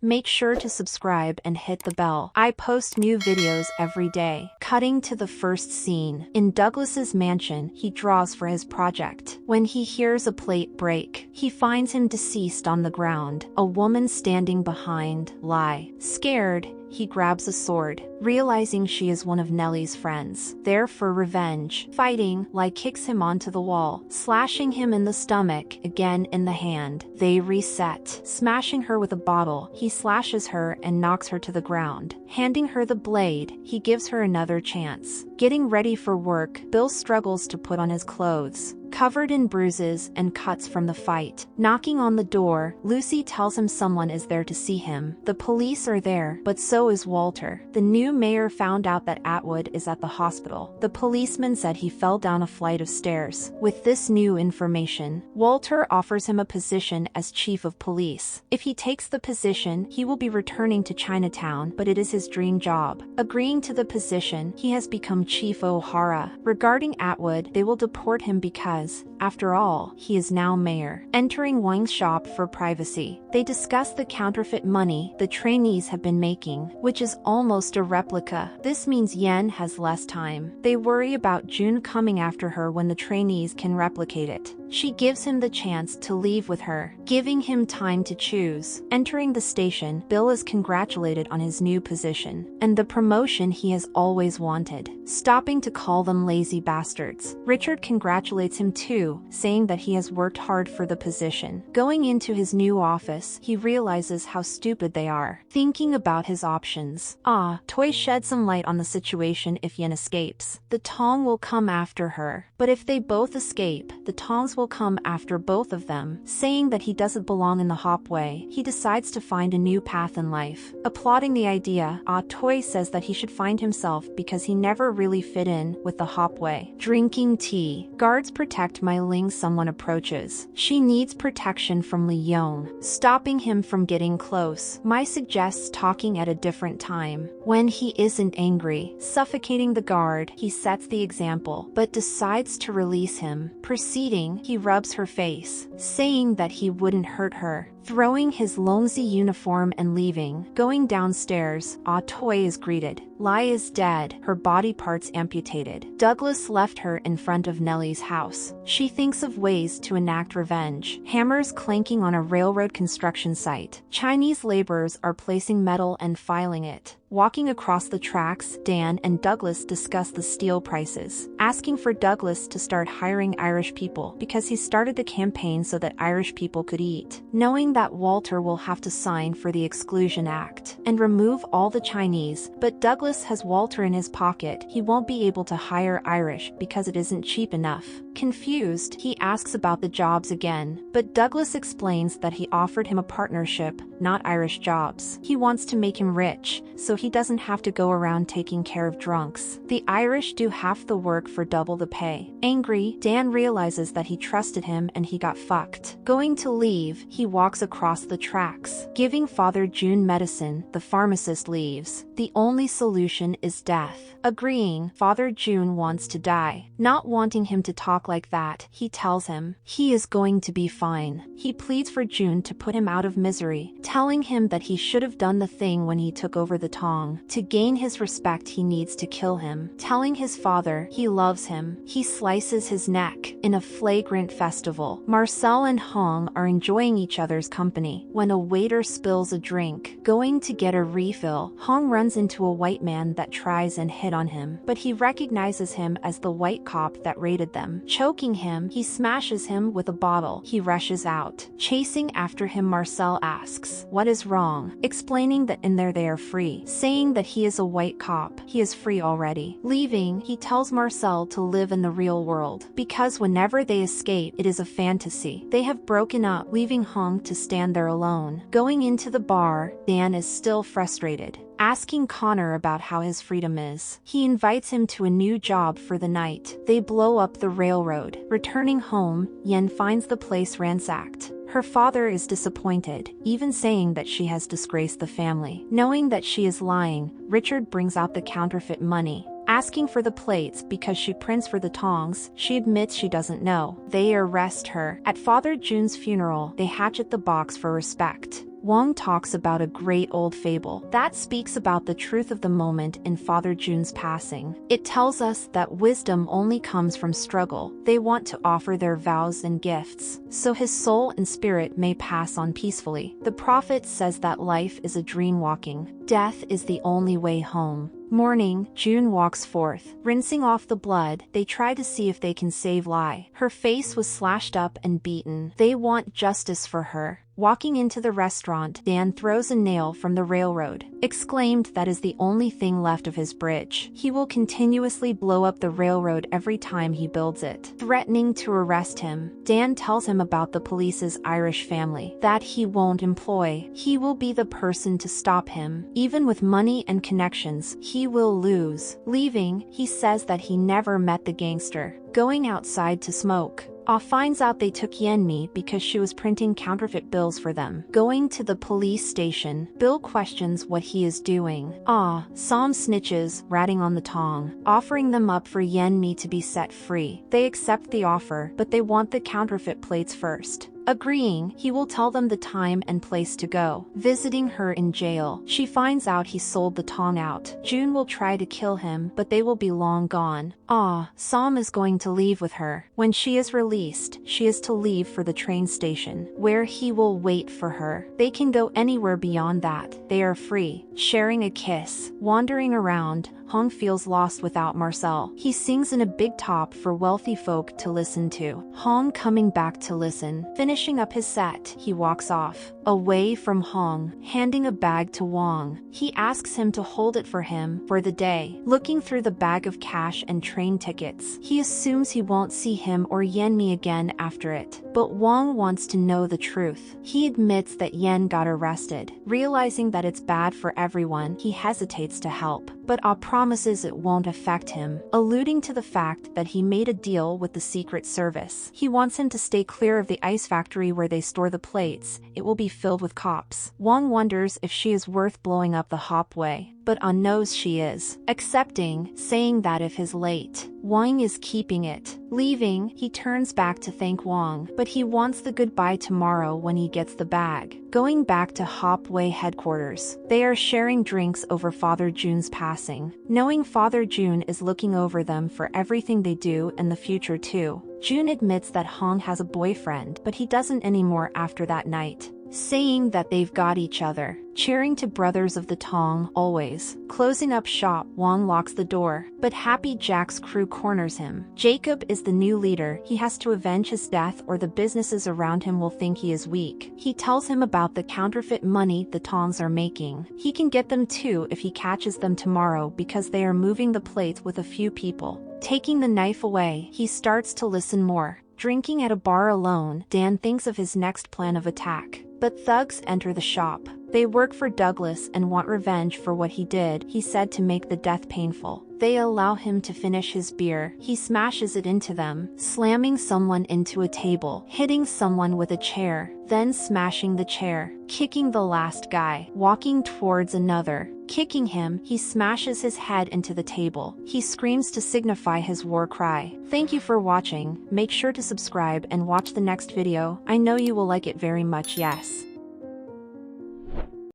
Make sure to subscribe and hit the bell. I post new videos every day. Cutting to the first scene. In Douglas's mansion, he draws for his project. When he hears a plate break, he finds him deceased on the ground, a woman standing behind. Lie. Scared, he grabs a sword, realizing she is one of Nellie's friends. There for revenge. Fighting, Lie kicks him onto the wall, slashing him in the stomach, again in the hand. They reset. Smashing her with a bottle, he slashes her and knocks her to the ground. Handing her the blade, he gives her another chance. Getting ready for work, Bill struggles to put on his clothes, covered in bruises and cuts from the fight. Knocking on the door, Lucy tells him someone is there to see him. The police are there, but so is Walter. The new mayor found out that Atwood is at the hospital. The policeman said he fell down a flight of stairs. With this new information, Walter offers him a position as chief of police. If he takes the position, he will be returning to Chinatown, but it is his dream job. Agreeing to the position, he has become Chief O'Hara. Regarding Atwood, they will deport him because, after all, he is now mayor. Entering Wang's shop for privacy, they discuss the counterfeit money the trainees have been making, which is almost a replica. This means Yen has less time. They worry about June coming after her when the trainees can replicate it. She gives him the chance to leave with her, giving him time to choose. Entering the station, Bill is congratulated on his new position, and the promotion he has always wanted. Stopping to call them lazy bastards, Richard congratulates him too, saying that he has worked hard for the position. Going into his new office, he realizes how stupid they are. Thinking about his options. Toy sheds some light on the situation if Yen escapes. The Tong will come after her, but if they both escape, the Tongs will come after both of them. Saying that he doesn't belong in the Hopway, he decides to find a new path in life. Applauding the idea, Toy says that he should find himself because he never really fit in with the Hopway. Drinking tea. Guards protect Mai Ling. Someone approaches. She needs protection from Li Yong, stopping him from getting close. Mai suggests talking at a different time, when he isn't angry. Suffocating the guard, he sets the example, but decides to release him. Proceeding, he rubs her face, saying that he wouldn't hurt her. Throwing his longsy uniform and leaving. Going downstairs, Toy is greeted. Lai is dead, her body parts amputated. Douglas left her in front of Nellie's house. She thinks of ways to enact revenge. Hammers clanking on a railroad construction site. Chinese laborers are placing metal and filing it. Walking across the tracks, Dan and Douglas discuss the steel prices, asking for Douglas to start hiring Irish people because he started a campaign so that Irish people could eat. Knowing that Walter will have to sign for the Exclusion Act and remove all the Chinese, but Douglas has Walter in his pocket, he won't be able to hire Irish because it isn't cheap enough. Confused, he asks about the jobs again, but Douglas explains that he offered him a partnership, not Irish jobs. He wants to make him rich, so he doesn't have to go around taking care of drunks. The Irish do half the work for double the pay. Angry, Dan realizes that he trusted him and he got fucked. Going to leave, he walks across the tracks. Giving Father June medicine, the pharmacist leaves. The only solution is death. Agreeing, Father June wants to die. Not wanting him to talk like that, he tells him he is going to be fine. He pleads for June to put him out of misery, telling him that he should have done the thing when he took over the Tong. To gain his respect, he needs to kill him. Telling his father he loves him, he slices his neck. In a flagrant festival, Marcel and Hong are enjoying each other's company when a waiter spills a drink. Going to get a refill, Hong runs into a white man that tries and hit on him, but he recognizes him as the white cop that raided them. Choking him, he smashes him with a bottle. He rushes out. Chasing after him, Marcel asks, "What is wrong?" Explaining that in there they are free. Saying that he is a white cop, he is free already. Leaving, he tells Marcel to live in the real world, because whenever they escape, it is a fantasy. They have broken up, leaving Hong to stand there alone. Going into the bar, Dan is still frustrated, asking Connor about how his freedom is. He invites him to a new job for the night. They blow up the railroad. Returning home, Yen finds the place ransacked. Her father is disappointed, even saying that she has disgraced the family. Knowing that she is lying, Richard brings out the counterfeit money. Asking for the plates because she prints for the Tongs, she admits she doesn't know. They arrest her. At Father June's funeral, they hatchet the box for respect. Wang talks about a great old fable that speaks about the truth of the moment in Father Jun's passing. It tells us that wisdom only comes from struggle. They want to offer their vows and gifts, so his soul and spirit may pass on peacefully. The prophet says that life is a dream walking. Death is the only way home. Morning, June walks forth. Rinsing off the blood, they try to see if they can save Lai. Her face was slashed up and beaten. They want justice for her. Walking into the restaurant, Dan throws a nail from the railroad. Exclaimed that is the only thing left of his bridge. He will continuously blow up the railroad every time he builds it. Threatening to arrest him, Dan tells him about the police's Irish family, that he won't employ. He will be the person to stop him. Even with money and connections, he will lose. Leaving, he says that he never met the gangster. Going outside to smoke, finds out they took Yenmi because she was printing counterfeit bills for them. Going to the police station, Bill questions what he is doing. Sam snitches, ratting on the Tong, offering them up for Yenmi to be set free. They accept the offer, but they want the counterfeit plates first. Agreeing, he will tell them the time and place to go. Visiting her in jail, she finds out he sold the Tong out. June will try to kill him, but they will be long gone. Sam is going to leave with her. When she is released, she is to leave for the train station, where he will wait for her. They can go anywhere beyond that. They are free. Sharing a kiss. Wandering around, Hong feels lost without Marcel. He sings in a big top for wealthy folk to listen to. Hong coming back to listen. Finishing up his set, he walks off. Away from Hong, handing a bag to Wang. He asks him to hold it for him for the day. Looking through the bag of cash and train tickets, he assumes he won't see him or Yenmi again after it. But Wang wants to know the truth. He admits that Yen got arrested. Realizing that it's bad for everyone, he hesitates to help. But promises it won't affect him, alluding to the fact that he made a deal with the Secret Service. He wants him to stay clear of the ice factory where they store the plates. It will be filled with cops. Wang wonders if she is worth blowing up the Hopway, but knows she is. Accepting, saying that if he's late, Wang is keeping it. Leaving, he turns back to thank Wang, but he wants the goodbye tomorrow when he gets the bag. Going back to Hopway headquarters, they are sharing drinks over Father Jun's passing. Knowing Father Jun is looking over them for everything they do and the future too. Jun admits that Hong has a boyfriend, but he doesn't anymore after that night. Saying that they've got each other. Cheering to Brothers of the Tong, always. Closing up shop, Wang locks the door, but Happy Jack's crew corners him. Jacob is the new leader. He has to avenge his death or the businesses around him will think he is weak. He tells him about the counterfeit money the Tongs are making. He can get them too if he catches them tomorrow because they are moving the plates with a few people. Taking the knife away, he starts to listen more. Drinking at a bar alone, Dan thinks of his next plan of attack. But thugs enter the shop. They work for Douglas and want revenge for what he did, he said, to make the death painful. They allow him to finish his beer. He smashes it into them, slamming someone into a table, hitting someone with a chair, then smashing the chair, kicking the last guy, walking towards another. Kicking him, he smashes his head into the table. He screams to signify his war cry. Thank you for watching. Make sure to subscribe and watch the next video. I know you will like it very much, yes.